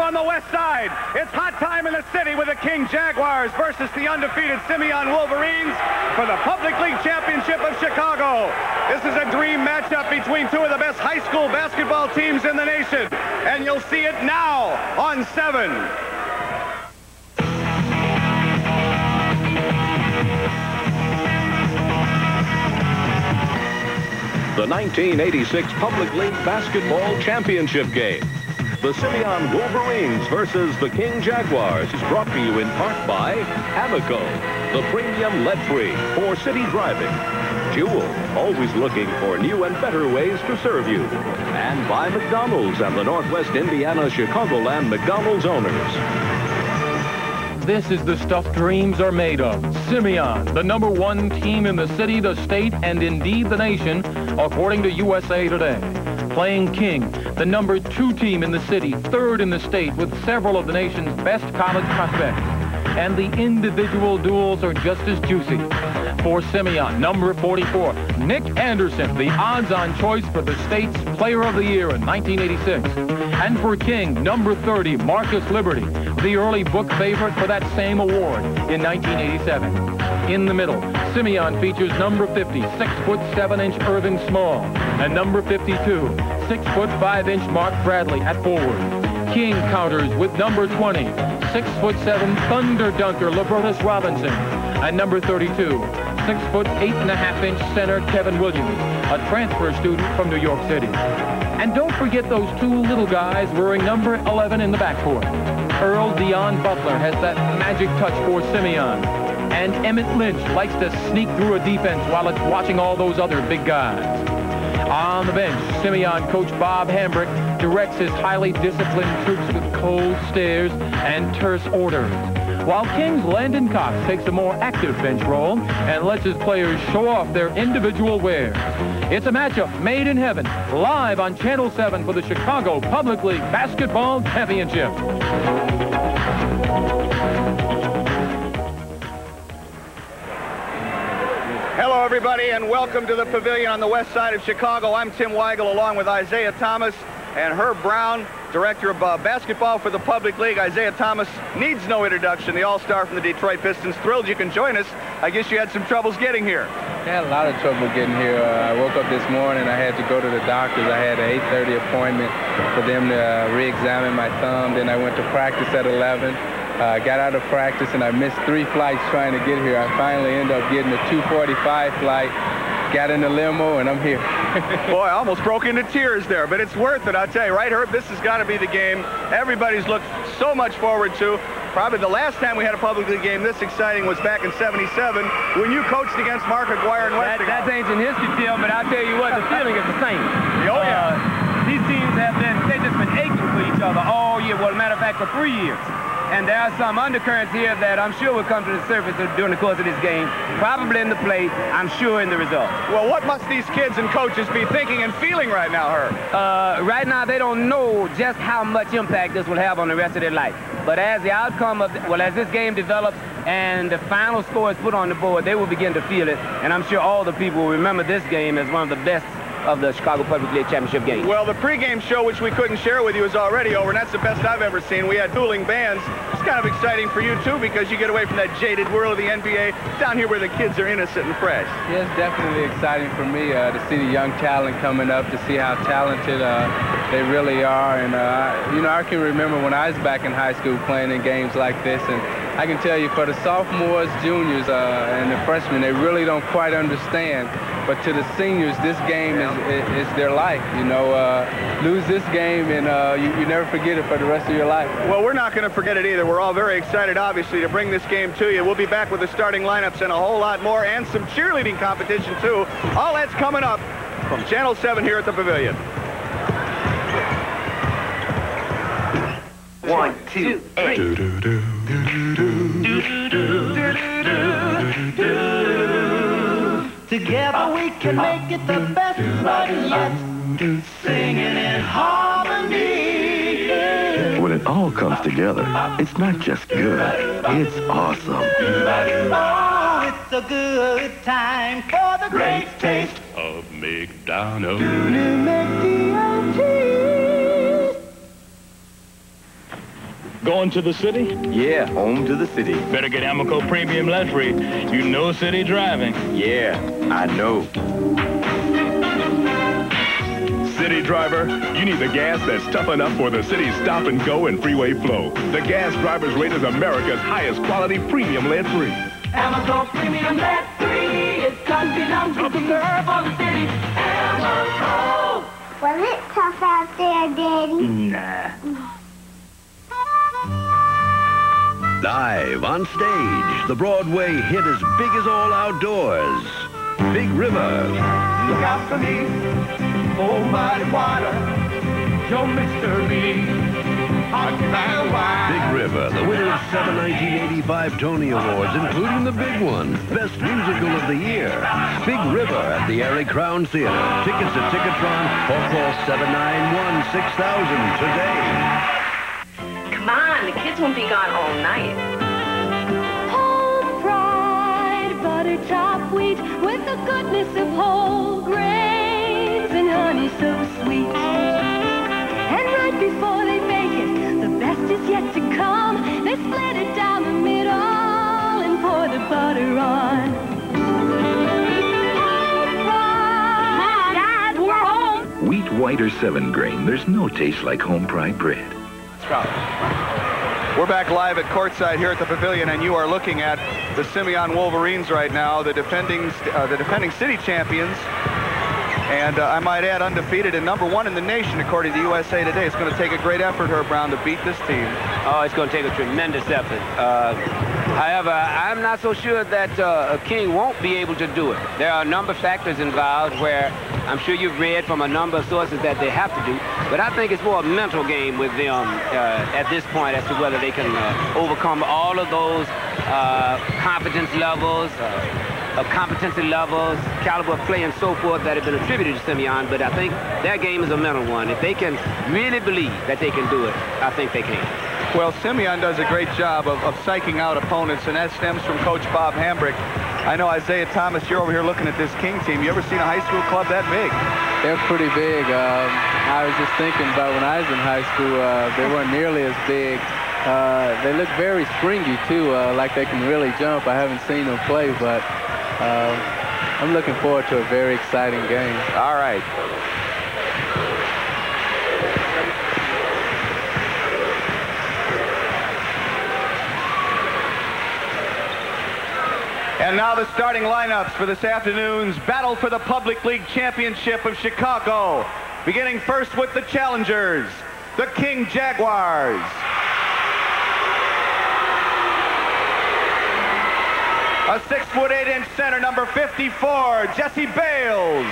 on the west side. It's hot time in the city with the King Jaguars versus the undefeated Simeon Wolverines for the Public League Championship of Chicago. This is a dream matchup between two of the best high school basketball teams in the nation. And you'll see it now on 7. The 1986 Public League Basketball Championship game. The Simeon Wolverines versus the King Jaguars is brought to you in part by Amoco, the premium lead-free for city driving. Jewel, always looking for new and better ways to serve you. And by McDonald's and the Northwest Indiana Chicagoland McDonald's owners. This is the stuff dreams are made of. Simeon, the #1 team in the city, the state, and indeed the nation, according to USA Today. Playing King, the #2 team in the city, 3rd in the state, with several of the nation's best college prospects. And the individual duels are just as juicy. For Simeon, #44, Nick Anderson, the odds-on choice for the state's Player of the Year in 1986. And for King, #30, Marcus Liberty, the early book favorite for that same award in 1987. In the middle, Simeon features #50, 6'7" Irving Small, and #52, 6'5" Mark Bradley at forward. King counters with #20, 6'7" Thunder Dunker Libertus Robinson, and #32, 6'8.5" center Kevin Williams, a transfer student from New York City. And don't forget those two little guys wearing #11 in the backcourt. Earl Dion Butler has that magic touch for Simeon. And Emmett Lynch likes to sneak through a defense while it's watching all those other big guys. On the bench, Simeon coach Bob Hambrick directs his highly disciplined troops with cold stares and terse orders, while King's Landon Cox takes a more active bench role and lets his players show off their individual wares. It's a matchup made in heaven, live on Channel 7 for the Chicago Public League Basketball Championship. Hello, everybody, and welcome to the Pavilion on the west side of Chicago. I'm Tim Weigel, along with Isaiah Thomas and Herb Brown, Director of Basketball for the Public League. Isaiah Thomas needs no introduction, the all-star from the Detroit Pistons. Thrilled you can join us. I guess you had some troubles getting here. I had a lot of trouble getting here. I woke up this morning, I had to go to the doctors. I had an 8:30 appointment for them to re-examine my thumb. Then I went to practice at 11. Got out of practice, and I missed 3 flights trying to get here. I finally ended up getting a 2:45 flight, got in the limo, and I'm here. Boy, I almost broke into tears there, but it's worth it, I'll tell you, right, Herb? This has got to be the game everybody's looked so much forward to. Probably the last time we had a Public League game this exciting was back in '77 when you coached against Mark Aguirre and Westinghouse. That's ancient history, Phil, but I'll tell you what, the feeling is the same. Oh, yeah. These teams they've just been aching for each other all year. Well, as a matter of fact, for 3 years. And there are some undercurrents here that I'm sure will come to the surface during the course of this game, probably in the play, I'm sure in the result. Well, what must these kids and coaches be thinking and feeling right now, Herb? Right now, they don't know just how much impact this will have on the rest of their life. But as the outcome of, as this game develops and the final score is put on the board, they will begin to feel it. And I'm sure all the people will remember this game as one of the best of the Chicago Public League Championship game. Well, the pregame show, which we couldn't share with you, is already over, and that's the best I've ever seen. We had dueling bands. It's kind of exciting for you, too, because you get away from that jaded world of the NBA down here where the kids are innocent and fresh. Yeah, it's definitely exciting for me to see the young talent coming up, to see how talented they really are. And, you know, I can remember when I was back in high school playing in games like this, and I can tell you for the sophomores, juniors, and the freshmen, they really don't quite understand. But to the seniors, this game is their life. You know, lose this game and you never forget it for the rest of your life. Well, we're not going to forget it either. We're all very excited, obviously, to bring this game to you. We'll be back with the starting lineups and a whole lot more, and some cheerleading competition, too. All that's coming up from Channel 7 here at the Pavilion. 1, 2, 3. Together we can make it the best ride yet. Singing in harmony. When it all comes together, it's not just good, it's awesome. Oh, it's a good time for the great taste Of McDonald's. Going to the city? Yeah, home to the city. Better get Amoco Premium Luxury. You know city driving. Yeah, I know. City driver, you need the gas that's tough enough for the city's stop and go and freeway flow. The gas driver's rate is America's highest quality premium lead-free. Amoco Premium Lead-free. It does belong to the nerve of the city. Amoco. Was it tough out there, Daddy? Nah. Live on stage, the Broadway hit as big as all outdoors. Big River. Look out for me, oh mighty water, your mystery. Big River, the winner of 7 1985 Tony Awards, including the big one, Best Musical of the Year. Big River at the Erie Crown Theater. Tickets at Ticketron or call 791-6000 today. Come on, the kids won't be gone all night. Whole fried butter top wheat with the goodness of whole grains and honey so sweet. And right before they bake it, the best is yet to come. They split it down the middle and pour the butter on. Mom, Dad, we're home. Wheat, white, or 7-grain, there's no taste like home pride bread. We're back live at courtside here at the Pavilion, and you are looking at the Simeon Wolverines right now, the defending city champions. And I might add, undefeated and #1 in the nation, according to USA Today. It's going to take a great effort, Herb Brown, to beat this team. Oh, it's going to take a tremendous effort. However, I'm not so sure that King won't be able to do it. There are a number of factors involved where I'm sure you've read from a number of sources that they have to do. But I think it's more a mental game with them at this point as to whether they can overcome all of those confidence levels, competency levels, caliber of play, and so forth that have been attributed to Simeon. But I think their game is a mental one. If they can really believe that they can do it, I think they can. Well, Simeon does a great job of psyching out opponents, and that stems from Coach Bob Hambrick. I know, Isaiah Thomas, you're over here looking at this King team. You ever seen a high school club that big? They're pretty big. I was just thinking about when I was in high school, they weren't nearly as big. They look very springy, too, like they can really jump. I haven't seen them play, but I'm looking forward to a very exciting game. All right. And now the starting lineups for this afternoon's Battle for the Public League Championship of Chicago. Beginning first with the challengers, the King Jaguars. A 6'8" center, number 54, Jesse Bales.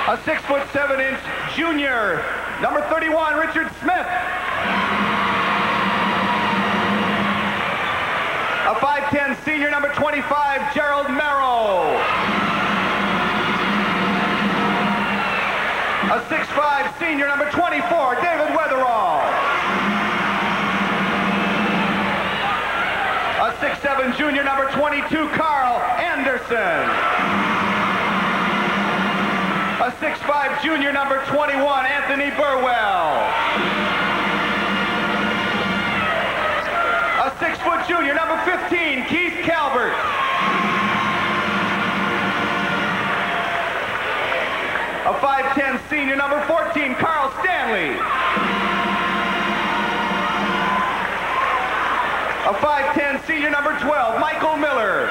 A 6'7" junior, number 31, Richard Smith. A 5'10" senior, number 25, Gerald Merrill. A 6'5" senior, number 24, David Weatherall. A 6'7" junior, number 22, Carl Anderson. A 6'5" junior, number 21, Anthony Burwell. A 6' junior, number 15, Keith Calvert. A 5'10" senior, number 14, Carl Stanley. A 5'10" senior, number 12, Michael Miller.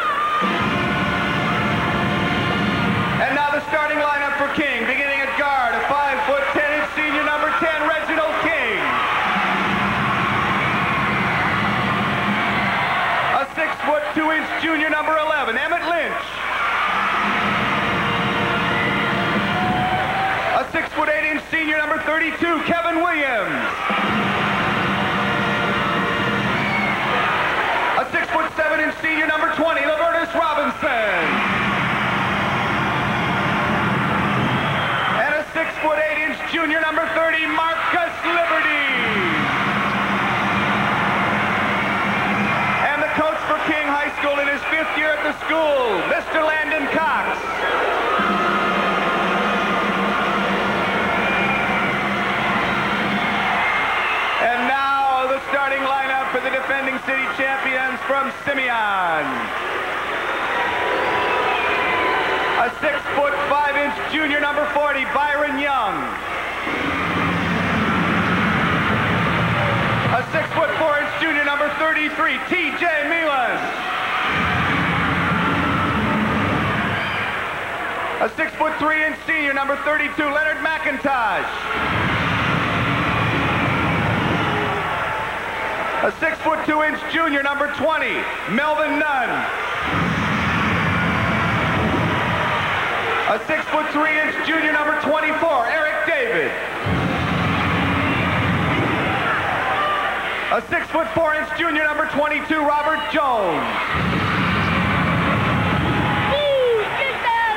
And now the starting lineup for King, beginning at guard, a 5'10" senior, number 10, Reginald King. A 6'2" junior, number 11, Emmett Lynch. A 6'8" senior, number 32, Kevin Williams. A 6'7" senior, number 20, Laverdus Robinson. And a 6'8" junior, number 30, Marcus Liberty. And the coach for King High School in his 5th year at the school, Mr. Landon Cox. from Simeon. A 6' 5" junior, number 40, Byron Young. A 6' 4" junior, number 33, T.J. Milan. A 6' 3" senior, number 32, Leonard McIntosh. A 6' 2" junior, number 20, Melvin Nunn. A 6' 3" junior, number 24, Eric David. A 6' 4" junior, number 22, Robert Jones.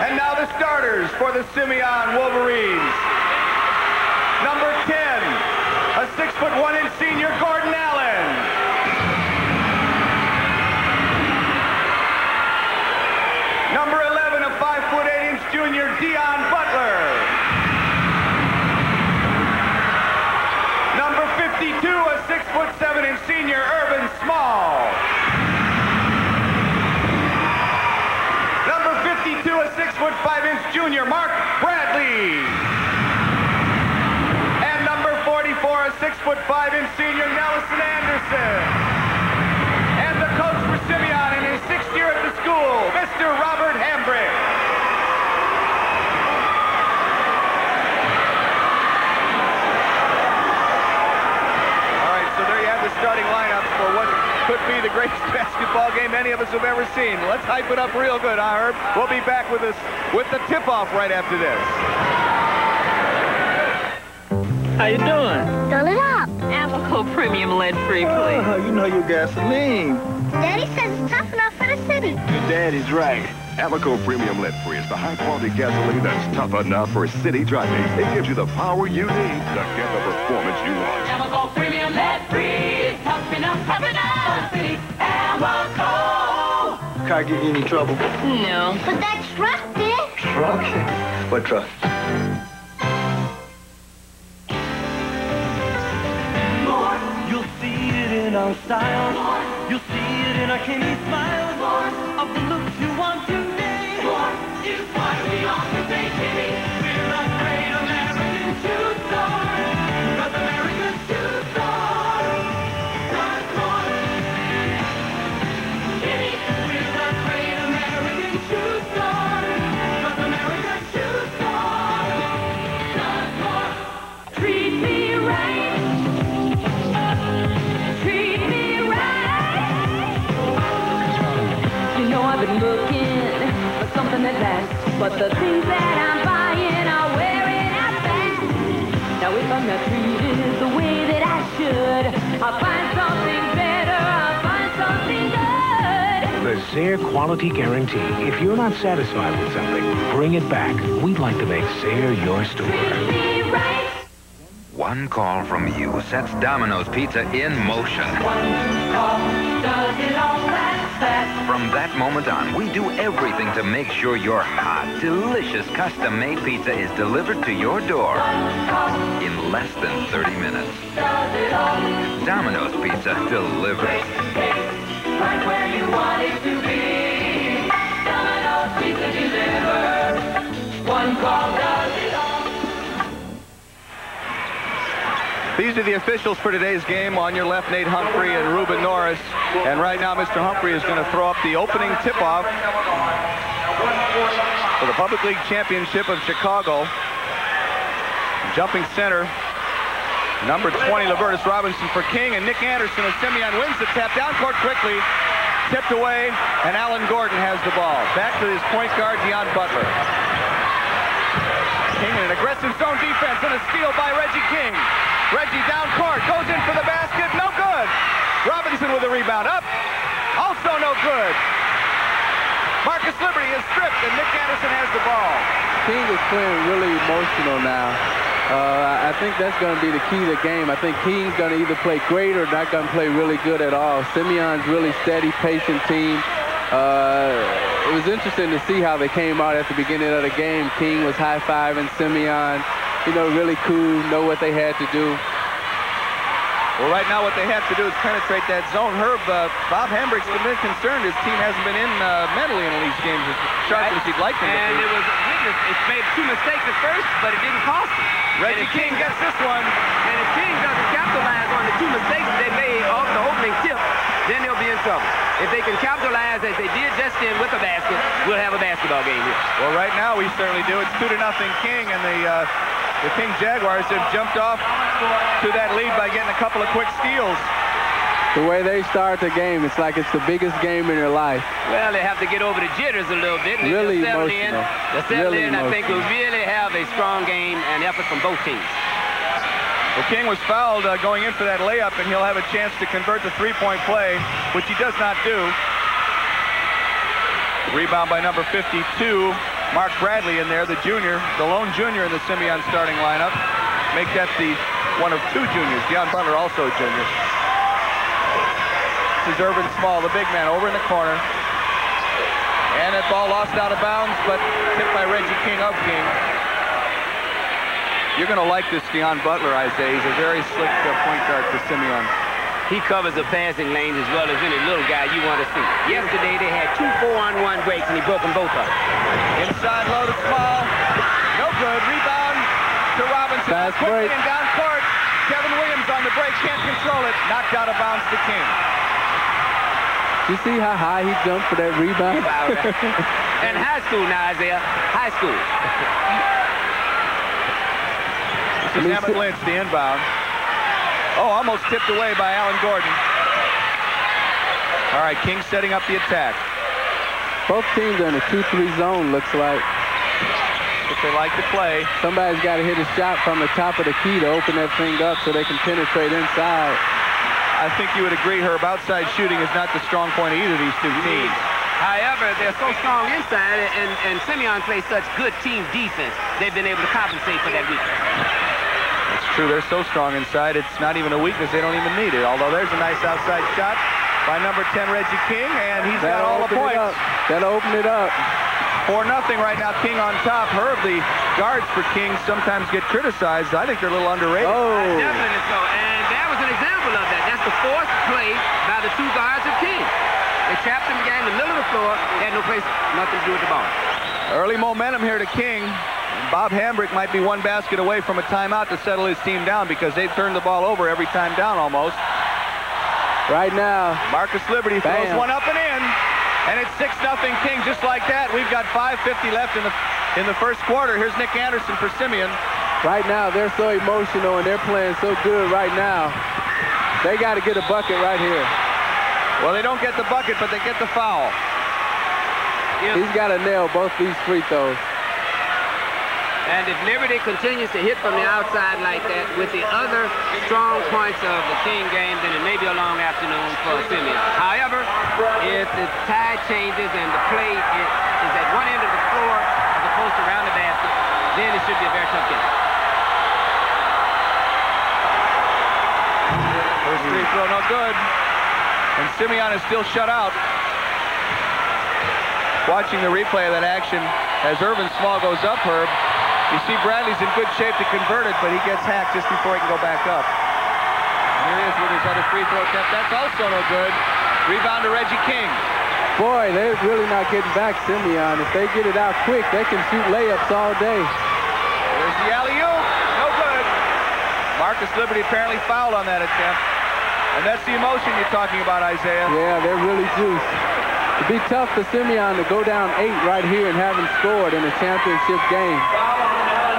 And now the starters for the Simeon Wolverines. Number 10, a 6' 1" senior, Gordon Allen. Number 11, a 5' 8" junior, Dion Butler. Number 52, a 6' 7" senior, Urban Small. Number 52, a 6' 5" junior, Mark Bradley. And number 44, a 6' 5" senior, Nelson Anderson. And the coach for Simeon in his 6th year at the school, Mr. Robert Hambrick. All right, so there you have the starting lineups for what could be the greatest basketball game any of us have ever seen. Let's hype it up real good, huh, Herb? We'll be back with the tip-off right after this. How you doing? Fill it up. Amoco Premium Lead-Free, please. Oh, you know your gasoline. Daddy says it's tough enough for the city. Your daddy's right. Amoco Premium Lead-Free is the high-quality gasoline that's tough enough for city driving. It gives you the power you need to get the performance you want. Amoco Premium Lead-Free, tough enough for city. Amoco. Car give you any trouble? No. But that truck did. Truck? What truck? You'll see it in our style. You'll see it in our candy smiles. Of the looks you want today. Is why we often say, Kitty, we're a great American shoe store. 'Cause American shoe store does more. Kitty, we're a great American shoe store. 'Cause American shoe store does more. Treat me right. Treat me right. You know I've been looking for something that lasts, but the things that I'm buying are wearing out fast. Now if I'm not treated the way that I should, I'll find something better, I'll find something good. The Sayre Quality Guarantee. If you're not satisfied with something, bring it back. We'd like to make Sayre your store. Treat me right. One call from you sets Domino's Pizza in motion. Does it all that fast? From that moment on, we do everything to make sure your hot, delicious custom-made pizza is delivered to your door in less than 30 minutes. Does it all? Domino's Pizza delivers. Right where you want it to be. Domino's Pizza delivers. One call does it all. These are the officials for today's game. On your left, Nate Humphrey and Reuben Norris. And right now, Mr. Humphrey is going to throw up the opening tip-off for the Public League Championship of Chicago. Jumping center, number 20, Lavertus Robinson for King, and Nick Anderson of Simeon wins the tap. Down court quickly, tipped away, and Alan Gordon has the ball. Back to his point guard, Dion Butler. King in an aggressive zone defense and a steal by Reggie King. Reggie down court, goes in for the basket, no good. Robinson with a rebound, up, also no good. Marcus Liberty is stripped, and Nick Anderson has the ball. King is playing really emotional now. I think that's going to be the key to the game. I think King's going to either play great or not going to play really good at all. Simeon's really steady, patient team. It was interesting to see how they came out at the beginning of the game. King was high-fiving Simeon, you know, really cool, know what they had to do. Well, right now what they have to do is penetrate that zone. Herb, Bob Hambrick's been concerned his team hasn't been in mentally in these games as sharp as he'd like them to be. And it's made 2 mistakes at first, but it didn't cost him. Reggie King gets this one. And if King doesn't capitalize on the 2 mistakes that they made off the opening tip, then they'll be in trouble. If they can capitalize as they did just then with a basket, we'll have a basketball game here. Well, right now we certainly do. It's 2-0 King, and the King Jaguars have jumped off to that lead by getting a couple of quick steals. The way they start the game, it's like it's the biggest game in their life. Well, they have to get over the jitters a little bit. Really emotional. They'll settle in. I think we'll really have a strong game and effort from both teams. Well, King was fouled going in for that layup, and he'll have a chance to convert the three-point play, which he does not do. Rebound by number 52, Mark Bradley in there, the junior, the lone junior in the Simeon starting lineup. Make that the one of 2 juniors. Deion Butler also a junior. This is Irvin Small, the big man, over in the corner. And that ball lost out of bounds, but tipped by Reggie King of King. You're going to like this Deion Butler, Isaiah. He's a very slick point guard for Simeon. He covers the passing lanes as well as any little guy you want to see. Yesterday, they had 2 4-on-1 breaks, and he broke them both up. Inside low to Small. No good. Rebound to Robinson. Fast quickly break. and down court. Kevin Williams on the break. Can't control it. Knocked out of bounds to King. You see how high he jumped for that rebound? And high school now, Isaiah. High school. This is Emmett Lynch, the inbound. Oh, almost tipped away by Alan Gordon. All right, King setting up the attack. Both teams are in a 2-3 zone, looks like. But they like to play. Somebody's got to hit a shot from the top of the key to open that thing up so they can penetrate inside. I think you would agree, Herb, outside shooting is not the strong point of either of these 2 teams. However, they're so strong inside, and Simeon plays such good team defense, they've been able to compensate for that weakness. It's true, they're so strong inside, it's not even a weakness, they don't even need it. Although there's a nice outside shot by number 10, Reggie King, and he's got all the points. That'll open it up. 4-0 right now, King on top. Herb, the guards for King sometimes get criticized. I think they're a little underrated. Oh. Definitely so, and that was an example of that. That's the 4th play by the 2 guards of King. They trapped him again in the middle of the floor. They had no place, nothing to do with the ball. Early momentum here to King. Bob Hambrick might be 1 basket away from a timeout to settle his team down because they've turned the ball over every time down almost. Right now. Marcus Liberty throws one up and in. And it's 6-0 King just like that. We've got 5:50 left in the first quarter. Here's Nick Anderson for Simeon. Right now, they're so emotional and they're playing so good right now. They got to get a bucket right here. Well, they don't get the bucket, but they get the foul. He's got to nail both these free throws. And if Liberty continues to hit from the outside like that with the other strong points of the King game, then it may be a long afternoon for Simeon. However, if the tide changes and the play is at one end of the floor as opposed to around the basket, then it should be a very tough game. First free throw, no good. And Simeon is still shut out. Watching the replay of that action as Irvin Small goes up, Herb. You see Bradley's in good shape to convert it, but he gets hacked just before he can go back up. And here he is with his other free throw attempt. That's also no good. Rebound to Reggie King. Boy, they're really not getting back Simeon. If they get it out quick, they can shoot layups all day. There's the alley-oop. No good. Marcus Liberty apparently fouled on that attempt. And that's the emotion you're talking about, Isaiah. Yeah, they're really juiced. It'd be tough for Simeon to go down 8 right here and haven't scored in a championship game.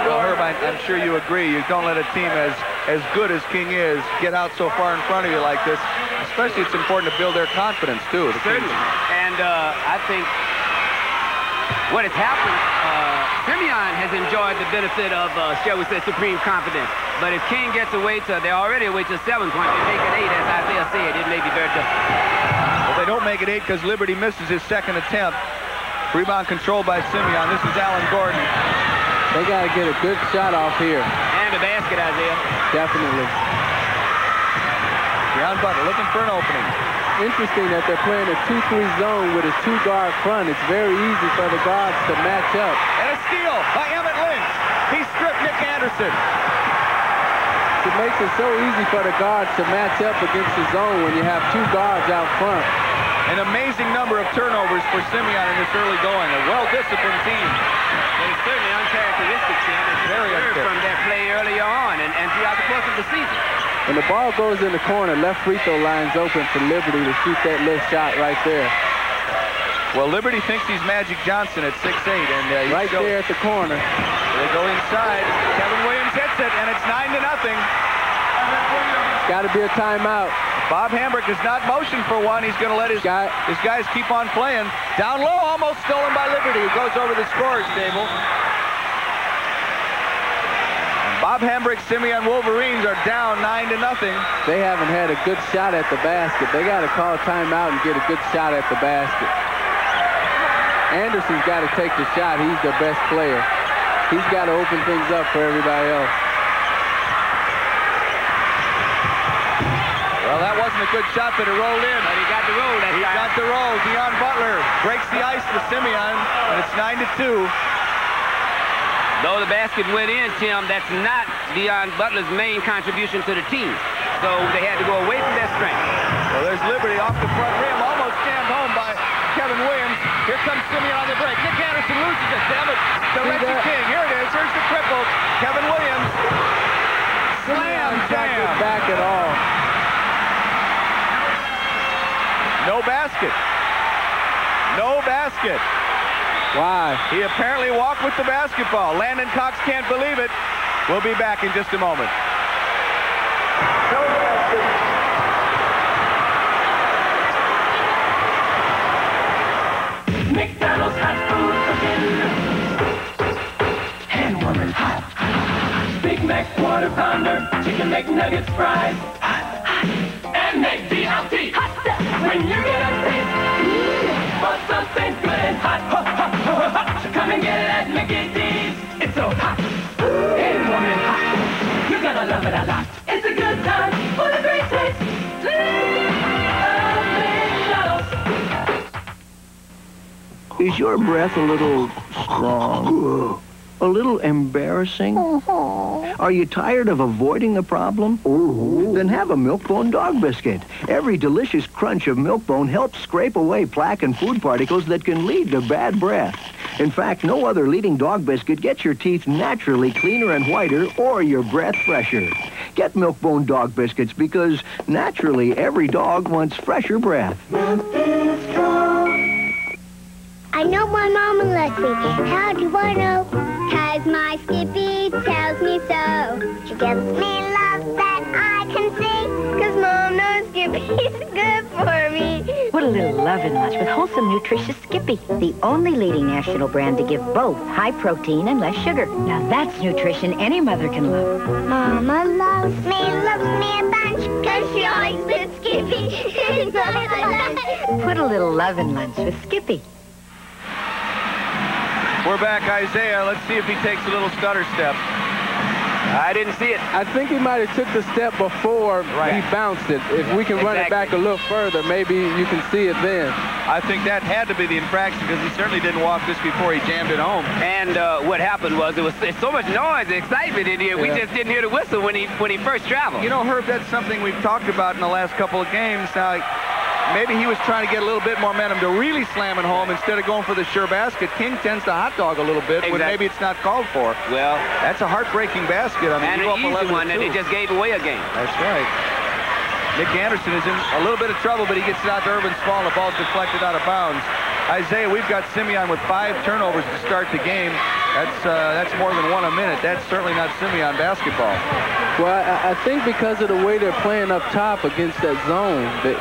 Well, Herb, I'm sure you agree. You don't let a team as good as King is get out so far in front of you like this. Especially it's important to build their confidence, too. Certainly. And I think what has happened, Simeon has enjoyed the benefit of, shall we say, supreme confidence. But if King gets away to, they're already away to 7 points. They make it 8, as Isaiah said. It may be very difficult. Well, they don't make it 8 because Liberty misses his second attempt. Rebound controlled by Simeon. This is Alan Gordon. They got to get a good shot off here. And a basket, Isaiah. Definitely. Deion Butler looking for an opening. Interesting that they're playing a 2-3 zone with a 2-guard front. It's very easy for the guards to match up. And a steal by Emmett Lynch. He stripped Nick Anderson. It's a it makes it so easy for the guards to match up against the zone when you have 2 guards out front. An amazing number of turnovers for Simeon in this early going. A well-disciplined team. It's certainly uncharacteristic, Tim. It's Very unfair. from that play earlier on and throughout the course of the season. When the ball goes in the corner, left free throw line's open for Liberty to shoot that little shot right there. Well, Liberty thinks he's Magic Johnson at 6'8", and he's right there at the corner. They go inside. Kevin Williams hits it, and it's 9-0. It's got to be a timeout. Bob Hambrick is not motioned for one. He's going to let his guys keep on playing. Down low, almost stolen by Liberty, who goes over the scorer's table. And Bob Hambrick's Simeon Wolverines are down 9-0. They haven't had a good shot at the basket. They got to call timeout and get a good shot at the basket. Anderson's got to take the shot. He's the best player. He's got to open things up for everybody else. Well, that wasn't a good shot, but it rolled in. But he got the roll that time. He got the roll. Deion Butler breaks the ice for Simeon, and it's 9-2. Though the basket went in, Tim, that's not Deion Butler's main contribution to the team. So they had to go away from their strength. Well, there's Liberty off the front rim, almost jammed home by Kevin Williams. Here comes Simeon on the break. Nick Anderson loses it. Damn it. The Reggie King. Here it is. Here's the cripple. Kevin Williams. Slam jam. Not back at all. No basket. No basket. Why? He apparently walked with the basketball. Landon Cox can't believe it. We'll be back in just a moment. McDonald's hot food cooking. Hand warmers hot. Big Mac quarter pounder. Chicken McNuggets fries. Hot. And McDLT. Hot stuff. When you get a taste for something good and hot. Come and get it at Mickey D's. It's so hot. Hand warming hot. You're gonna love it a lot. It's a good time for the great taste. Is your breath a little strong? A little embarrassing? Are you tired of avoiding the problem? Then have a Milk-Bone dog biscuit. Every delicious crunch of Milk-Bone helps scrape away plaque and food particles that can lead to bad breath. In fact, no other leading dog biscuit gets your teeth naturally cleaner and whiter or your breath fresher. Get Milk-Bone dog biscuits because naturally every dog wants fresher breath. I know my mama loves me. How do I know? 'Cause my Skippy tells me so. She gives me love that I can see. 'Cause Mom knows Skippy's good for me. Put a little love in lunch with wholesome, nutritious Skippy. The only leading national brand to give both high protein and less sugar. Now that's nutrition any mother can love. Mama loves me a bunch. 'Cause she always puts Skippy in my lunch. Put a little love in lunch with Skippy. We're back, Isaiah. Let's see if he takes a little stutter step. I didn't see it. I think he might have took the step before he bounced it. If we can run it back a little further, maybe you can see it then. I think that had to be the infraction because he certainly didn't walk this before he jammed it home. And what happened was there's so much noise and excitement in here. We just didn't hear the whistle when he first traveled. You know, Herb, that's something we've talked about in the last couple of games. Now, maybe he was trying to get a little bit more momentum to really slam it home instead of going for the sure basket. King tends to hot dog a little bit when maybe it's not called for. Well, that's a heartbreaking basket. I mean, and you go up an easy 11-2. one that he just gave away a game. That's right. Nick Anderson is in a little bit of trouble, but he gets it out to Urban Small. The ball's deflected out of bounds. Isaiah, we've got Simeon with 5 turnovers to start the game. That's more than 1 a minute. That's certainly not Simeon basketball. Well, I think because of the way they're playing up top against that zone, it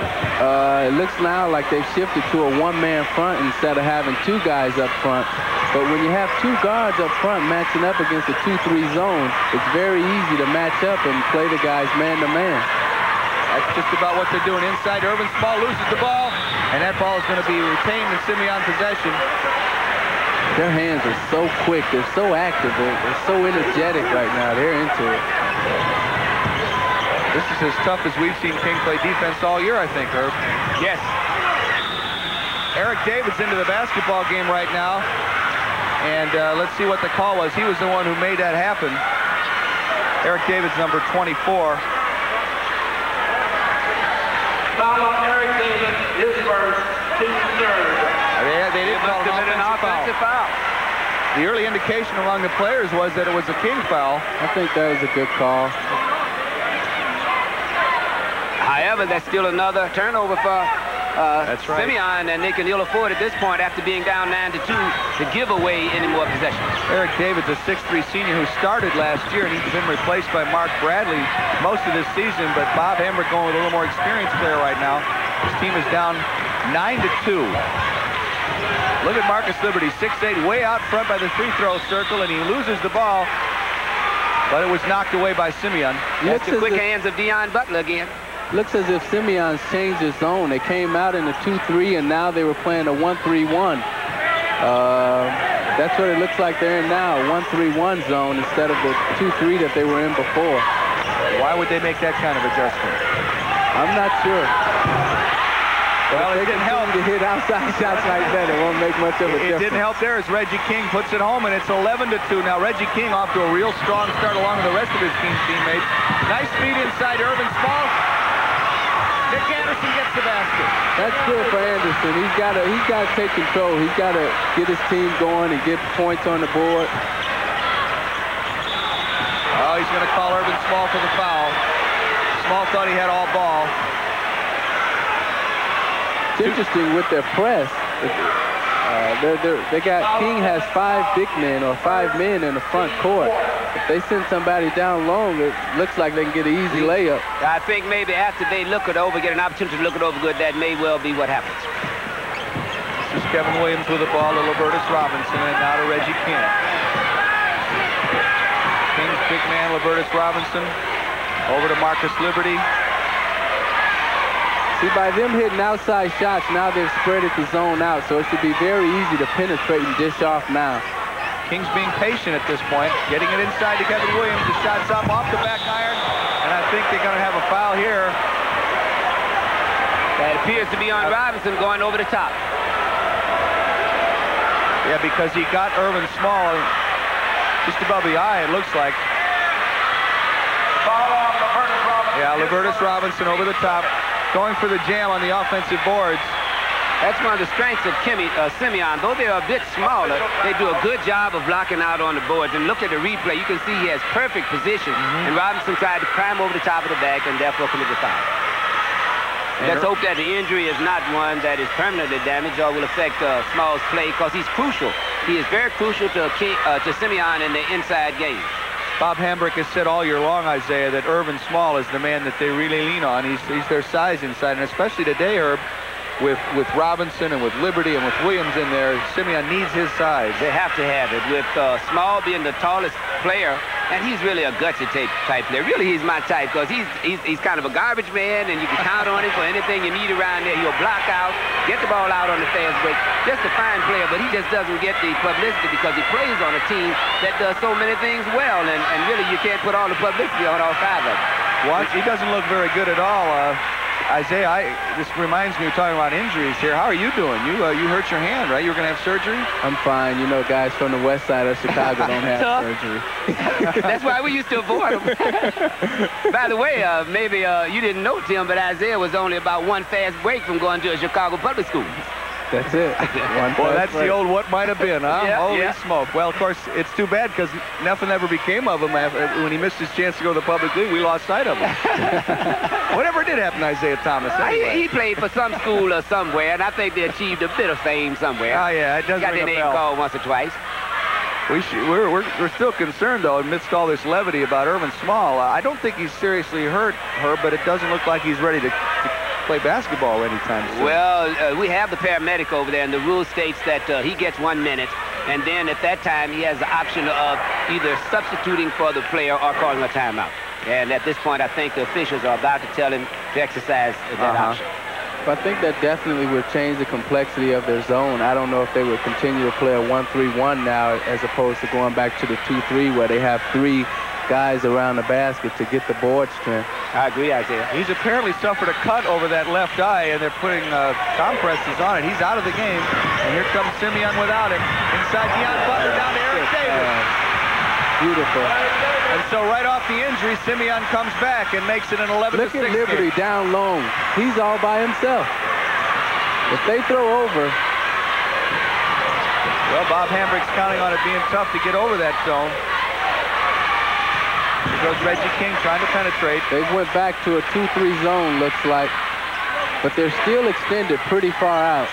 looks now like they've shifted to a one-man front instead of having 2 guys up front. But when you have 2 guards up front matching up against a 2-3 zone, it's very easy to match up and play the guys man-to-man. That's just about what they're doing inside. Urban Small loses the ball, and that ball is going to be retained in Simeon possession. Their hands are so quick. They're so active. They're so energetic right now. They're into it. This is as tough as we've seen King play defense all year, I think, Herb. Yes. Eric David's into the basketball game right now. And let's see what the call was. He was the one who made that happen. Eric David's number 24. Foul on Eric David, his first, team third. They didn't call an offensive foul. The early indication among the players was that it was a King foul. I think that was a good call. However, that's still another turnover for That's right. Simeon, and they can ill afford at this point after being down 9-2 to give away any more possessions. Eric David's a 6'3" senior who started last year, and he's been replaced by Mark Bradley most of this season, but Bob Hambrick going with a little more experienced player right now. His team is down 9-2. Look at Marcus Liberty, 6'8", way out front by the free throw circle, and he loses the ball, but it was knocked away by Simeon. That's the quick hands of Deion Butler again. Looks as if Simeon's changed his zone. They came out in a 2-3, and now they were playing a 1-3-1. That's what it looks like they're in now, a 1-3-1 zone instead of the 2-3 that they were in before. Why would they make that kind of adjustment? I'm not sure. Well, it didn't help to hit outside shots like that. It won't make much of a difference. It didn't help there as Reggie King puts it home, and it's 11-2. Now, Reggie King off to a real strong start along with the rest of his team's teammates. Nice feed inside Irvin Small. Nick Anderson gets the basket. That's good for Anderson. He's got to take control. He's got to get his team going and get points on the board. Oh, he's going to call Irvin Small for the foul. Small thought he had all ball. It's interesting with their press. They got King has 5 big men or 5 men in the front court. If they send somebody down long, it looks like they can get an easy layup. I think maybe after they look it over, get an opportunity to look it over good, that may well be what happens. This is Kevin Williams with the ball to Libertus Robinson, and now to Reggie King. King's big man, Libertus Robinson, over to Marcus Liberty. See, by them hitting outside shots, now they've spread the zone out, so it should be very easy to penetrate and dish off now. King's being patient at this point, getting it inside to Kevin Williams. The shot's up off the back iron, and I think they're going to have a foul here. That appears to be on Robinson going over the top. Yeah, because he got Irvin Small just above the eye, it looks like. Foul on Libertus Robinson. Yeah, Libertus Robinson over the top, going for the jam on the offensive boards. That's one of the strengths of Simeon. Though they're a bit smaller, they do a good job of blocking out on the boards. And look at the replay. You can see he has perfect position. And Robinson tried to climb over the top of the back and therefore commit the foul. Let's hope that the injury is not one that is permanently damaged or will affect Small's play, because he's crucial. He is very crucial to Simeon in the inside game. Bob Hambrick has said all year long, Isaiah, that Irvin Small is the man that they really lean on. He's their size inside, and especially today, Herb, with Robinson and with Liberty and with Williams in there, Simeon needs his size. They have to have it. With Small being the tallest player, and he's really a gutsy type player. Really, he's my type, because he's kind of a garbage man, and you can count on him for anything you need around there. He'll block out, get the ball out on the fast break. Just a fine player, but he just doesn't get the publicity because he plays on a team that does so many things well, and really you can't put all the publicity on all 5 of them. What? He doesn't look very good at all. Isaiah, this reminds me of talking about injuries here. How are you doing? You hurt your hand, right? You were going to have surgery? I'm fine. You know, guys from the west side of Chicago don't have surgery. That's why we used to avoid them. By the way, maybe you didn't know, Tim, but Isaiah was only about 1 fast break from going to a Chicago public school. That's it. Well, that's the old what might have been, huh? Yeah, Holy smoke. Well, of course, it's too bad because nothing ever became of him. When he missed his chance to go to the public league, we lost sight of him. Whatever did happen to Isaiah Thomas anyway? He played for some school or somewhere, and I think they achieved a bit of fame somewhere. Oh, yeah, it does got ring their a name bell. called once or twice. We're still concerned, though, amidst all this levity about Irvin Small. I don't think he's seriously hurt, but it doesn't look like he's ready to play basketball anytime soon. Well, we have the paramedic over there, and the rule states that he gets 1 minute, and then at that time he has the option of either substituting for the player or calling a timeout. And at this point, I think the officials are about to tell him to exercise that option. But I think that definitely would change the complexity of their zone. I don't know if they would continue to play a 1-3-1 now as opposed to going back to the 2-3 where they have 3 guys around the basket to get the board strength. I agree, Isaiah. He's apparently suffered a cut over that left eye, and they're putting compresses on it. He's out of the game, and here comes Simeon without him. Inside Deion Butler, down to Eric Davis. Beautiful. And so right off the injury, Simeon comes back and makes it an 11-6 Look at Liberty game. down long. He's all by himself. If they throw over... Well, Bob Hambrick's counting on it being tough to get over that zone. Here goes Reggie King trying to penetrate. They went back to a 2-3 zone, looks like. But they're still extended pretty far out.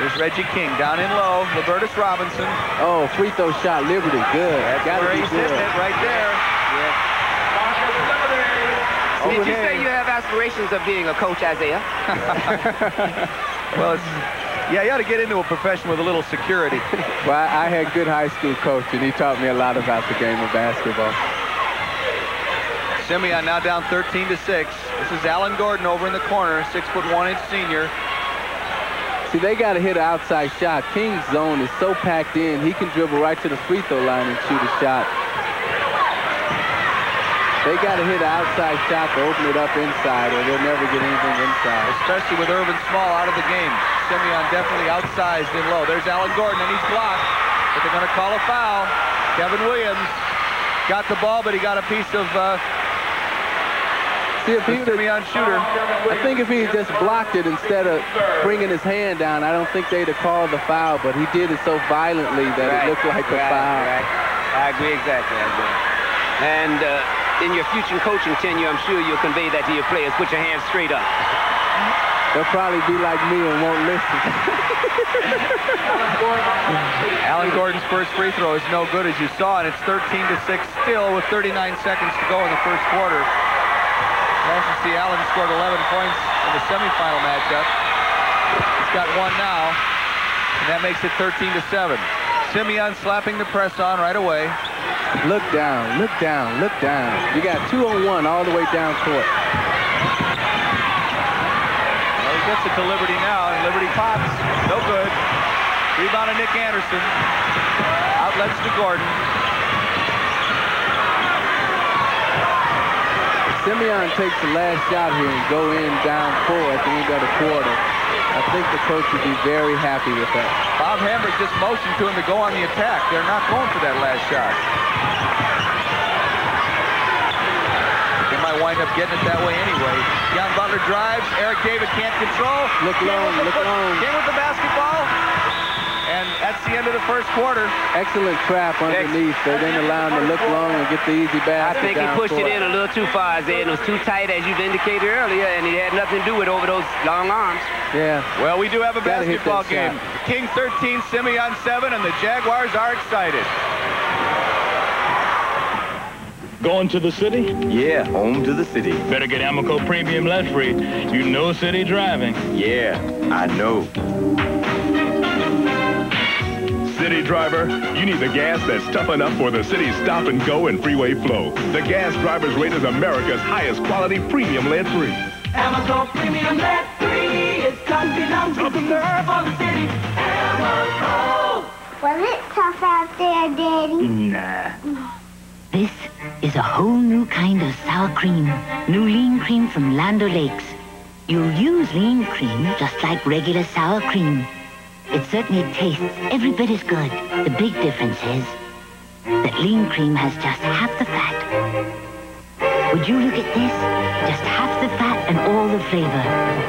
There's Reggie King down in low. Libertus Robinson. Oh, free throw shot, Liberty. Good. That's where he's hitting it right there. Yeah. Did you say you have aspirations of being a coach, Isaiah? Well, yeah, you ought to get into a profession with a little security. Well, I had a good high school coach, and he taught me a lot about the game of basketball. Simeon now down 13-6. This is Alan Gordon over in the corner, 6'1" senior. See, they got to hit an outside shot. King's zone is so packed in, he can dribble right to the free throw line and shoot a shot. They got to hit an outside shot to open it up inside, or they'll never get anything inside. Especially with Irvin Small out of the game. Simeon definitely outsized in low. There's Alan Gordon, and he's blocked, but they're going to call a foul. Kevin Williams got the ball, but he got a piece of Simeon shooter. I think if he just blocked it instead of bringing his hand down, I don't think they'd have called the foul, but he did it so violently that it looked like a foul. Right. I agree exactly. And in your future coaching tenure, I'm sure you'll convey that to your players. Put your hands straight up. They'll probably be like me and won't listen. Alan Gordon's first free throw is no good, as you saw, and it's 13-6 still with 39 seconds to go in the first quarter. As you see, Allen scored 11 points in the semifinal matchup. He's got one now, and that makes it 13-7. Simeon slapping the press on right away. Look down, look down, look down. You got 2-on-1 all the way down court. Well, he gets it to Liberty now, and Liberty pops. No good. Rebound to Nick Anderson. Outlets to Gordon. Simeon takes the last shot here and go in down 4 at the end of the quarter. I think the coach would be very happy with that. Bob Hambrick just motioned to him to go on the attack. They're not going for that last shot. They might wind up getting it that way anyway. Young Butler drives. Eric David can't control. Look long, look long. Came with the basketball. And that's the end of the first quarter. Excellent trap underneath. They didn't allow him to look long and get the easy basket. I think he pushed it in a little too far, Isaiah. It was too tight, as you've indicated earlier, and it had nothing to do with over those long arms. Yeah. Well, we do have a basketball game. King 13, Simeon 7, and the Jaguars are excited. Going to the city? Yeah, home to the city. Better get Amoco Premium Lead Free. You know city driving. Yeah, I know. City driver, you need the gas that's tough enough for the city's stop and go and freeway flow. The gas driver's rate is America's highest quality premium lead free. Amoco Premium Lead Free is tough enough to serve on the city. Amoco! Was it tough out there, Daddy? Nah. This is a whole new kind of sour cream. New lean cream from Land O'Lakes. You'll use lean cream just like regular sour cream. It certainly tastes every bit as good. The big difference is that lean cream has just half the fat. Would you look at this? Just half the fat and all the flavor.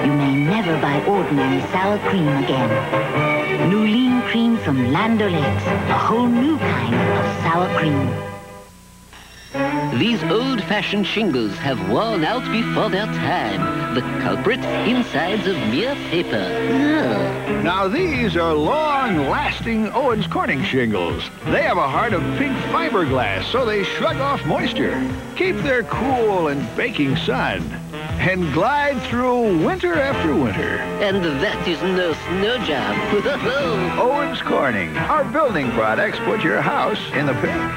You may never buy ordinary sour cream again. New lean cream from Land O'Lakes. A whole new kind of sour cream. These old-fashioned shingles have worn out before their time. The culprit, insides of mere paper. Ugh. Now these are long-lasting Owens Corning shingles. They have a heart of pink fiberglass, so they shrug off moisture, keep their cool and baking sun, and glide through winter after winter. And that is no snow job. Owens Corning, our building products put your house in the pink.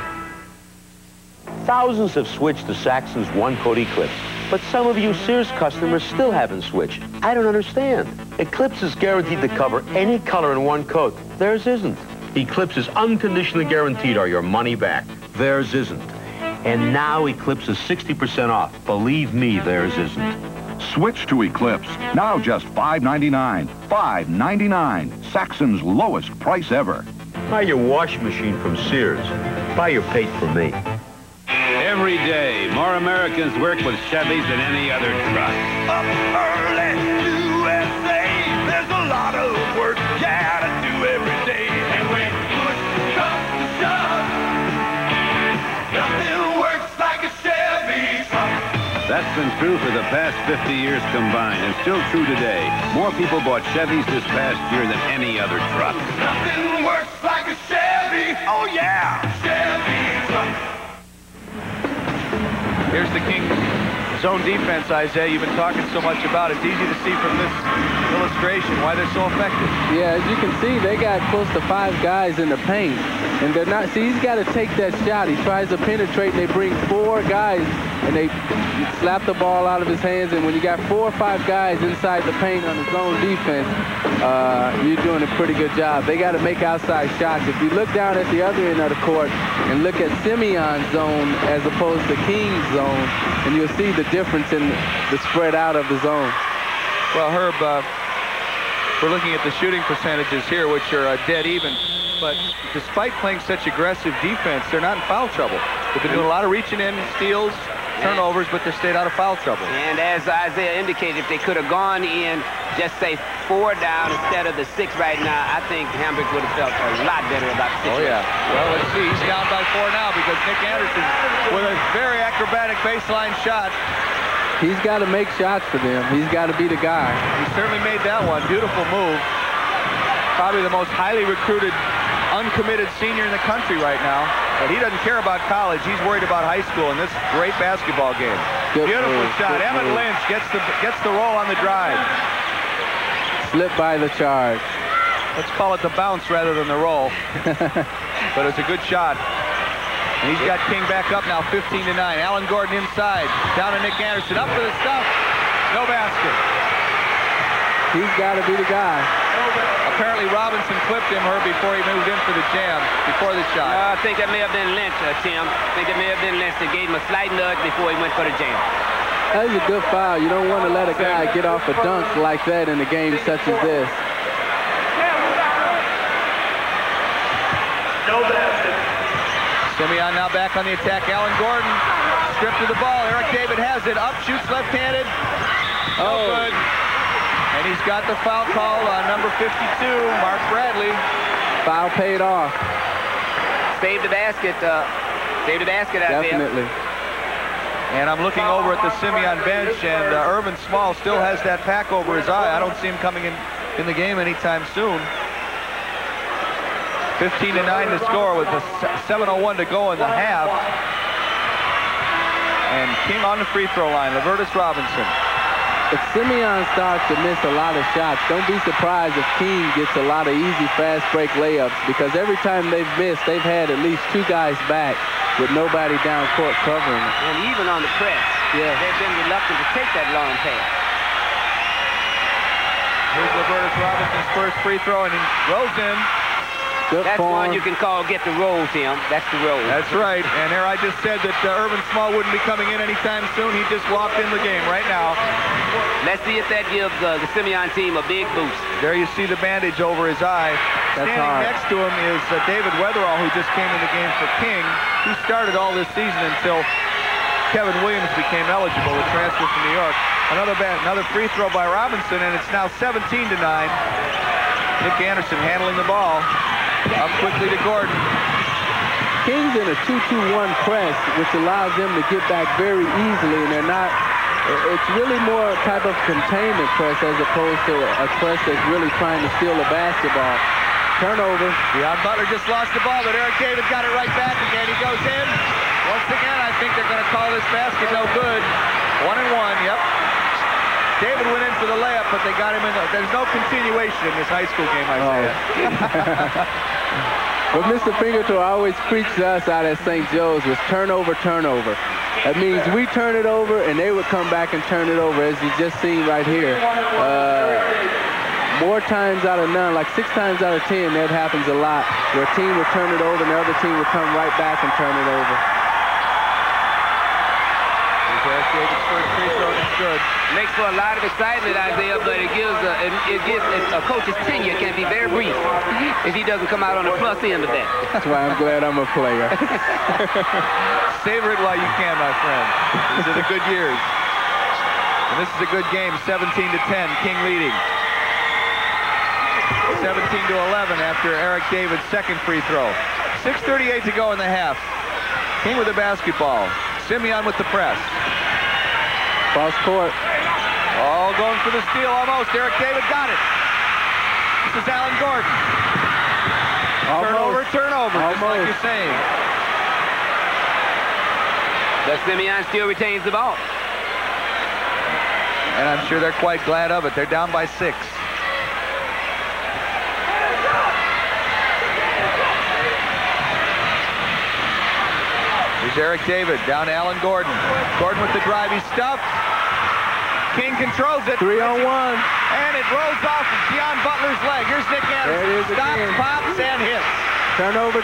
Thousands have switched to Saxon's one-coat Eclipse, but some of you Sears customers still haven't switched. I don't understand. Eclipse is guaranteed to cover any color in one coat. Theirs isn't. Eclipse is unconditionally guaranteed or your money back. Theirs isn't. And now Eclipse is 60% off. Believe me, theirs isn't. Switch to Eclipse. Now just $5.99. $5.99. Saxon's lowest price ever. Buy your washing machine from Sears. Buy your paint from me. day. More Americans work with Chevys than any other truck. Up early, USA. There's a lot of work you gotta do every day. And when push comes to shove, nothing works like a Chevy truck. That's been true for the past 50 years combined, and still true today. More people bought Chevys this past year than any other truck. Nothing works like a Chevy. Oh yeah, Chevy truck. Here's the King zone defense, Isaiah. You've been talking so much about it. It's easy to see from this illustration why they're so effective. Yeah, as you can see, they got close to 5 guys in the paint. And they're not, see, he's got to take that shot. He tries to penetrate, and they bring 4 guys, and they slap the ball out of his hands. And when you got 4 or 5 guys inside the paint on the zone defense, you're doing a pretty good job. They got to make outside shots. If you look down at the other end of the court and look at Simeon's zone as opposed to King's zone, and you'll see the difference in the spread out of the zone. Well, Herb, we're looking at the shooting percentages here, which are dead even. But despite playing such aggressive defense, they're not in foul trouble. They've been doing a lot of reaching in, steals, turnovers, but they stayed out of foul trouble. And as Isaiah indicated, if they could have gone in, just say 4 down instead of the 6 right now, I think Hamburg would have felt a lot better about the situation. Oh, yeah. Well, let's see. He's down by 4 now because Nick Anderson, with a very acrobatic baseline shot. He's got to make shots for them. He's got to be the guy. He certainly made that one. Beautiful move. Probably the most highly recruited, uncommitted senior in the country right now. But he doesn't care about college. He's worried about high school in this great basketball game. Beautiful shot. Emmett Lynch gets the roll on the drive. Slipped by the charge. Let's call it the bounce rather than the roll. But it's a good shot. And he's got King back up now, 15-9. Alan Gordon inside. Down to Nick Anderson. Up for the stuff. No basket. He's got to be the guy. Apparently Robinson clipped him, Herb, before he moved in for the jam, before the shot. I think that may have been Lynch, Tim. I think it may have been Lynch that gave him a slight nudge before he went for the jam. That is a good foul. You don't want to let a guy get off a dunk like that in a game such as this. No basket. Simeon now back on the attack. Alan Gordon stripped to the ball. Eric David has it. Up, shoots left-handed. No good. And he's got the foul call on number 52, Mark Bradley. Foul paid off. Saved the basket. Saved the basket out there. Definitely. And I'm looking over at the Simeon bench, and Irvin Small still has that pack over his eye. I don't see him coming in the game anytime soon. 15-9 to score with a 7:01 to go in the half. And King on the free throw line, Lavertus Robinson. If Simeon starts to miss a lot of shots, don't be surprised if King gets a lot of easy fast break layups, because every time they've missed, they've had at least 2 guys back with nobody down court covering them. And even on the press, they've been reluctant to take that long pass. Here's Lavertus Robinson's first free throw, and he rolls in. That's one you can call get the roll, Tim. That's the roll. That's right. And there I just said that Irvin Small wouldn't be coming in anytime soon. He just walked in the game right now. Let's see if that gives the Simeon team a big boost. There you see the bandage over his eye. That's Standing hard. next to him is David Weatherall, who just came in the game for King. He started all this season until Kevin Williams became eligible to transfer from New York. Another free throw by Robinson, and it's now 17-9. Nick Anderson handling the ball. Up quickly to Gordon. King's in a 2-2-1 press, which allows them to get back very easily, and they're not, it's really more a type of containment press as opposed to a press that's really trying to steal a basketball. Turnover. Deion Butler just lost the ball, but Eric David got it right back again. He goes in. Once again, I think they're going to call this basket no good. 1-1, yep. David went in for the layup, but they got him in. There's no continuation in this high school game, Isaiah. What Mr. Fingertoe always preached to us out at St. Joe's was turnover, turnover. That means we turn it over, and they would come back and turn it over, as you just seen right here. More times out of none, like 6 times out of 10, that happens a lot, where a team would turn it over, and the other team would come right back and turn it over. Here's Eric David's first free throw is good. Makes for a lot of excitement, Isaiah, but it gives a coach's tenure can be very brief if he doesn't come out on the plus end of that. That's why I'm glad I'm a player. Savor it while you can, my friend. These are the good years. And this is a good game, 17-10, King leading. 17-11 after Eric David's second free throw. 6:38 to go in the half. King with the basketball. Simeon with the press. Cross court. Oh, going for the steal almost. Eric David got it. This is Alan Gordon. Almost. Turnover, just like you're saying. But Simeon still retains the ball. And I'm sure they're quite glad of it. They're down by 6. Here's Eric David, down to Alan Gordon. Gordon with the drive, he's stuffed. King controls it. 3-on-1. And it rolls off of Deion Butler's leg. Here's Nick Anderson. There it is Stops, again. pops, and hits. Turnover.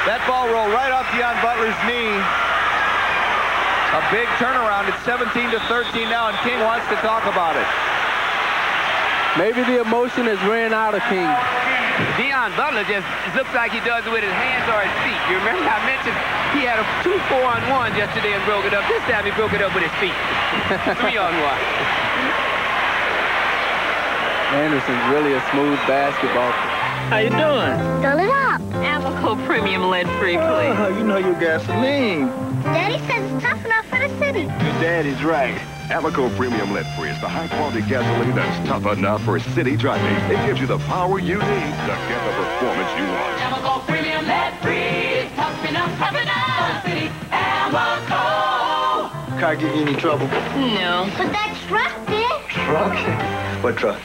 That ball rolled right off Deion Butler's knee. A big turnaround. It's 17-13 now, and King wants to talk about it. Maybe the emotion has ran out of King. Deion Butler just looks like he does it with his hands or his feet. You remember I mentioned he had a 2-4-on-1 yesterday and broke it up. This time he broke it up with his feet. 3-on-1. Anderson's really a smooth basketball player. How you doing? Fill it up. Amoco Premium Lead-Free, please. You know your gasoline. Daddy says it's tough enough for the city. Your daddy's right. Amoco Premium Lead-Free is the high-quality gasoline that's tough enough for city driving. It gives you the power you need to get the performance you want. Amoco Premium Lead-Free is tough enough for the city. Amoco. Car give you any trouble? No. But that truck did. Truck? What truck?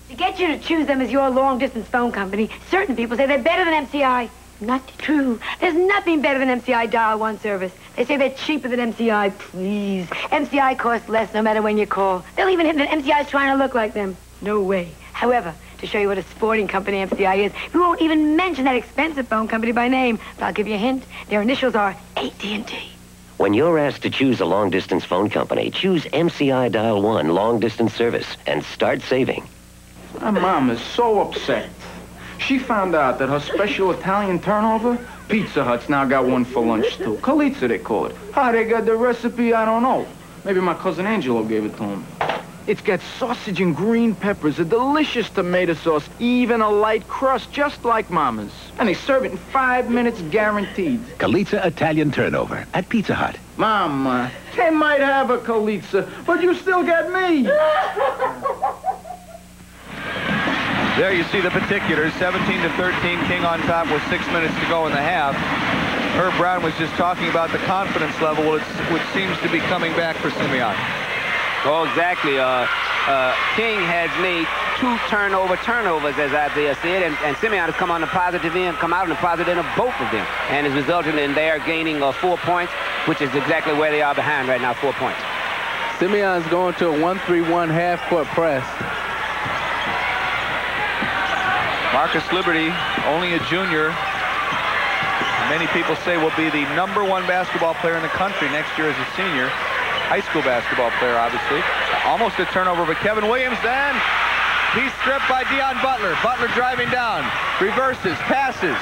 To get you to choose them as your long-distance phone company, certain people say they're better than MCI. Not true. There's nothing better than MCI Dial 1 service. They say they're cheaper than MCI. Please. MCI costs less no matter when you call. They'll even hint that MCI's trying to look like them. No way. However, to show you what a sporting company MCI is, we won't even mention that expensive phone company by name. But I'll give you a hint. Their initials are AT&T. When you're asked to choose a long-distance phone company, choose MCI Dial 1 long-distance service and start saving. My mom is so upset. She found out that her special Italian turnover, Pizza Hut's now got one for lunch, too. Calizza, they call it. How they got the recipe, I don't know. Maybe my cousin Angelo gave it to him. It's got sausage and green peppers, a delicious tomato sauce, even a light crust, just like Mama's. And they serve it in 5 minutes guaranteed. Calizza Italian turnover at Pizza Hut. Mama, they might have a Calizza, but you still got me. There you see the particulars, 17-13, King on top with 6 minutes to go in the half. Herb Brown was just talking about the confidence level, which seems to be coming back for Simeon. Oh, exactly. King has made 2 turnovers, as Isaiah said, and Simeon has come out on the positive end of both of them, and has resulted in their gaining 4 points, which is exactly where they are behind right now, 4 points. Simeon's going to a 1-3-1 half-court press. Marcus Liberty, only a junior. Many people say will be the #1 basketball player in the country next year as a senior. High school basketball player, obviously. Almost a turnover, but Kevin Williams then. He's stripped by Deion Butler. Butler driving down. Reverses, passes.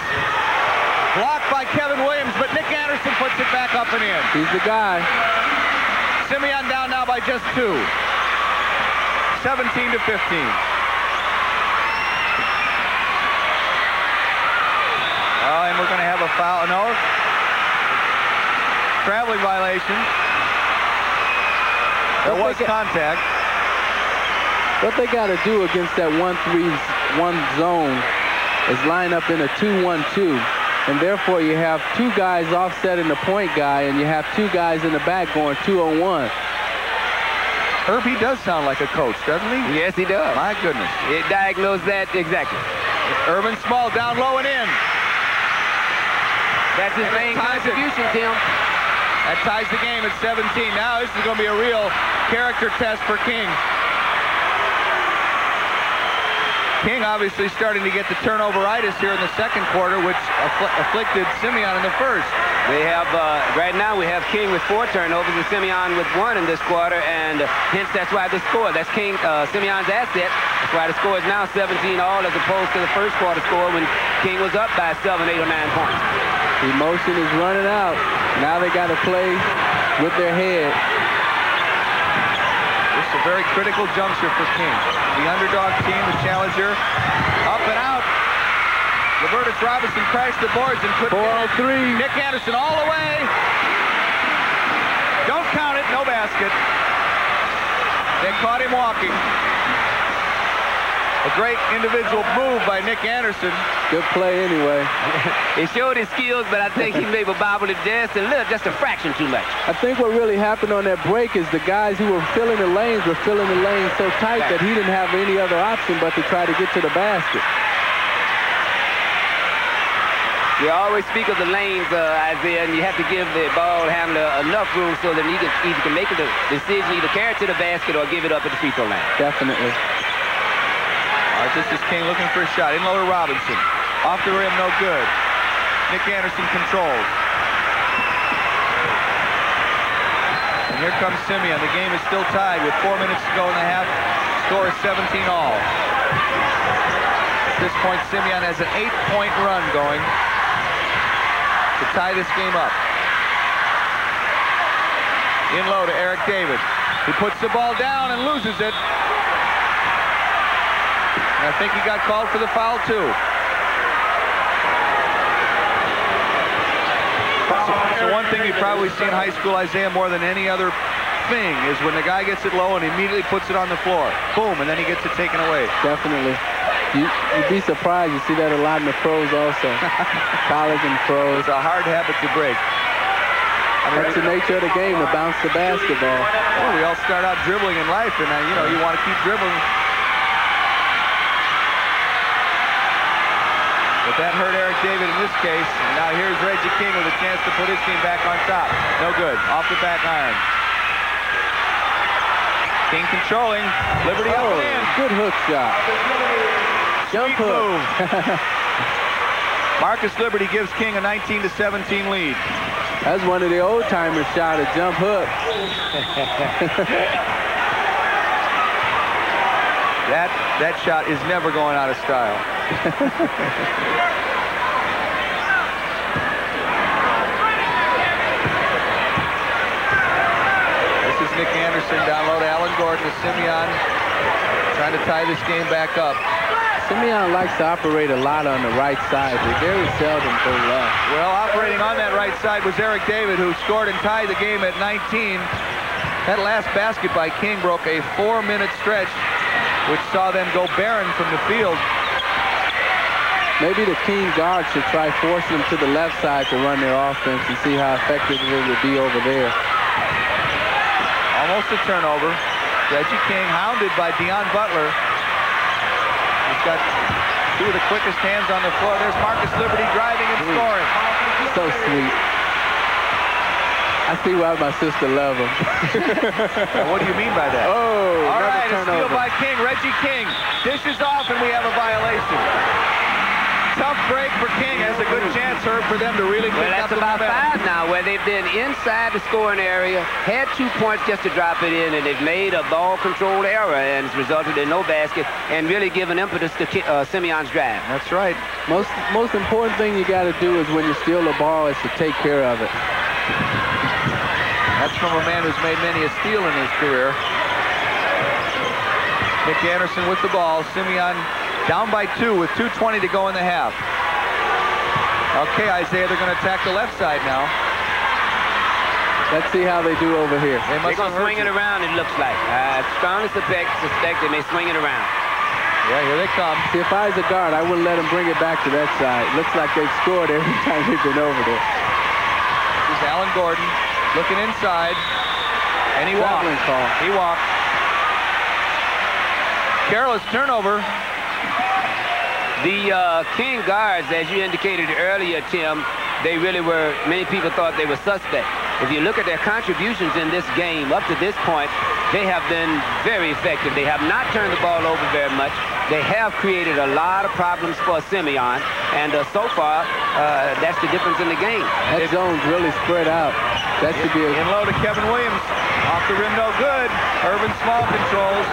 Blocked by Kevin Williams, but Nick Anderson puts it back up and in. He's the guy. Simeon down now by just 2. 17-15. Oh, and we're going to have a foul. No. Traveling violation. There was contact. What they got to do against that 1-3-1 zone is line up in a 2-1-2. And therefore, you have 2 guys offsetting the point guy, and you have 2 guys in the back going 2-on-1. Herb, he does sound like a coach, doesn't he? Yes, he does. My goodness. It diagnosed that exactly. Urban Small down low and in. That's his main contribution, Tim. That ties the game at 17. Now this is going to be a real character test for King. King obviously starting to get the turnoveritis here in the second quarter, which afflicted Simeon in the first. They have, right now we have King with 4 turnovers and Simeon with 1 in this quarter, and hence that's why the score, that's Simeon's asset. That's why the score is now 17 all as opposed to the first quarter score when King was up by 7, 8, or 9 points. Emotion is running out. Now they got to play with their head. This is a very critical juncture for King. The underdog team, the challenger, up and out. Robertus Robinson crashed the boards and put 4 on 3. Nick Anderson all the way. Don't count it, no basket. They caught him walking. A great individual move by Nick Anderson. Good play anyway. He showed his skills, but I think he maybe bobbled it just a fraction too much. I think what really happened on that break is the guys who were filling the lanes were filling the lanes so tight that he didn't have any other option but to try to get to the basket. We always speak of the lanes, Isaiah, and you have to give the ball handler enough room so that he either can make the decision, either carry it to the basket or give it up at the free throw line. Definitely. This is King looking for a shot. In low to Robinson. Off the rim, no good. Nick Anderson controls. And here comes Simeon. The game is still tied with 4 minutes to go in the half. Score is 17 all. At this point, Simeon has an 8-point run going to tie this game up. In low to Eric David. He puts the ball down and loses it. And I think he got called for the foul, too. So one thing you probably see in high school, Isaiah, more than any other thing is when the guy gets it low and he immediately puts it on the floor. Boom, and then he gets it taken away. Definitely. You'd be surprised. You see that a lot in the pros also. College and pros. It's a hard habit to break. That's the nature of the game, to bounce the basketball. Well, we all start out dribbling in life, and you want to keep dribbling. But that hurt Eric David in this case. And now here's Reggie King with a chance to put his team back on top. No good. Off the back iron. King controlling. Liberty up and in. Good hook shot. Jump hook. Marcus Liberty gives King a 19-17 lead. That's one of the old-timers shot, a jump hook. That shot is never going out of style. This is Nick Anderson down low to Alan Gordon with Simeon trying to tie this game back up. Simeon likes to operate a lot on the right side. They very seldom go left. Well, operating on that right side was Eric David, who scored and tied the game at 19. That last basket by King broke a 4-minute stretch, which saw them go barren from the field. Maybe the King guard should try forcing them to the left side to run their offense and see how effective it would be over there. Almost a turnover. Reggie King hounded by Dion Butler. He's got two of the quickest hands on the floor. There's Marcus Liberty driving and scoring. So sweet. I see why my sister loves him. What do you mean by that? Oh, all right, a turnover. steal by King. Reggie King dishes off, and we have a violation. Tough break for King. Has a good chance, Herb, for them to really pick up the momentum. That's about 5 now, where they've been inside the scoring area, had 2 points just to drop it in, and they've made a ball control error, and it's resulted in no basket, and really given impetus to Simeon's drive. That's right. Most important thing you got to do is when you steal the ball is to take care of it. That's from a man who's made many a steal in his career. Nick Anderson with the ball. Simeon down by 2 with 2:20 to go in the half. Okay, Isaiah, they're going to attack the left side now. Let's see how they do over here. They're going to swing it around, it looks like. Strongly suspect they may swing it around. Yeah, here they come. See, if I was a guard, I wouldn't let them bring it back to that side. Looks like they've scored every time they've been over there. This is Alan Gordon looking inside, and he walks. He walks. Careless turnover. The King guards, as you indicated earlier, Tim, they really were, many people thought they were suspect. if you look at their contributions in this game up to this point, they have been very effective. They have not turned the ball over very much. They have created a lot of problems for Simeon, and so far, that's the difference in the game. That zone's really spread out. That should be in low to Kevin Williams. Off the rim, no good. Irvin Small controls.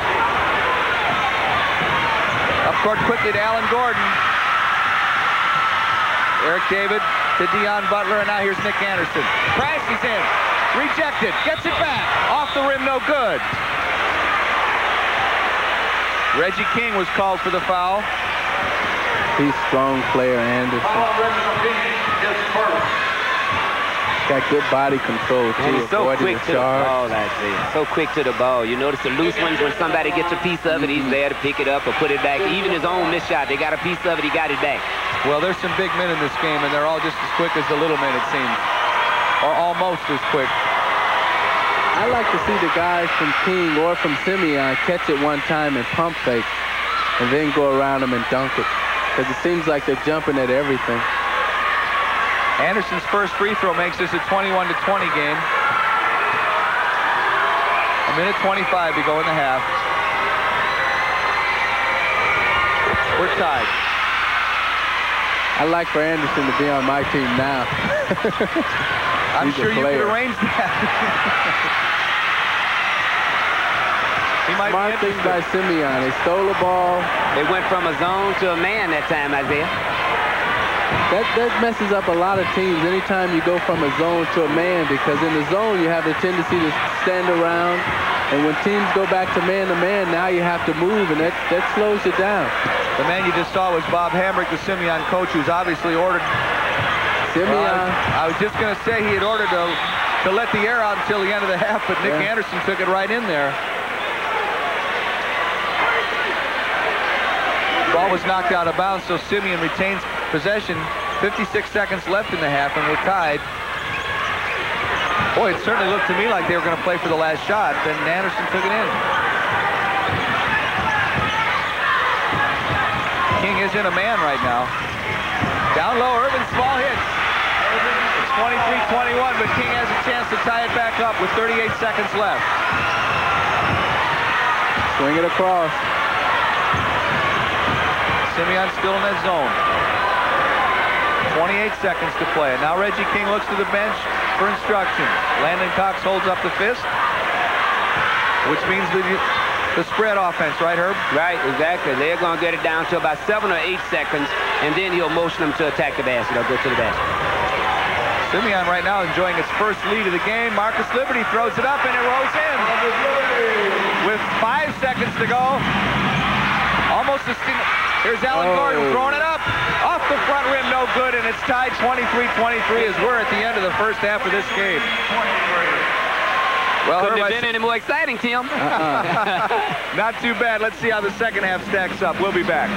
Up court quickly to Alan Gordon. Eric David to Dion Butler, and now here's Nick Anderson. Crashes in. Rejected. Gets it back. Off the rim, no good. Reggie King was called for the foul. He's strong player, Anderson. Got good body control, too. And he's so quick to the ball, I see. So quick to the ball. You notice the loose ones, when somebody gets a piece of it, he's there to pick it up or put it back. Even his own missed shot, they got a piece of it, he got it back. Well, there's some big men in this game, and they're all just as quick as the little men, it seems. Or almost as quick. I like to see the guys from King or from Simeon catch it one time and pump fake, and then go around them and dunk it. Because it seems like they're jumping at everything. Anderson's first free throw makes this a 21-20 game. A minute 25 to go in the half. We're tied. I like for Anderson to be on my team now. I'm sure you could arrange that. Smart thing by Simeon. They stole the ball. They went from a zone to a man that time, Isaiah. That messes up a lot of teams anytime you go from a zone to a man, because in the zone you have the tendency to stand around, and when teams go back to man, now you have to move, and that slows you down. The man you just saw was Bob Hamrick, the Simeon coach, who's obviously ordered. Simeon. I was just going to say he had ordered to let the air out until the end of the half, but Nick Anderson took it right in there. Ball was knocked out of bounds, so Simeon retains possession. 56 seconds left in the half, and we're tied. Boy, it certainly looked to me like they were going to play for the last shot. Then Anderson took it in. King is in a man right now. Down low, Irvin Small hits. It's 23-21, but King has a chance to tie it back up with 38 seconds left. Swing it across. Simeon still in that zone. 28 seconds to play. And now Reggie King looks to the bench for instructions. Landon Cox holds up the fist, which means the spread offense, right, Herb? Right, exactly. They're going to get it down to about 7 or 8 seconds, and then he'll motion them to attack the basket or go to the basket. Simeon right now enjoying its first lead of the game. Marcus Liberty throws it up, and it rolls in. With 5 seconds to go. Almost a steal. Here's Alan Gordon throwing it up. Off the front rim, no good, and it's tied 23-23 as we're at the end of the first half of this game. Well, couldn't have been any more exciting, Tim. Not too bad. Let's see how the second half stacks up. We'll be back.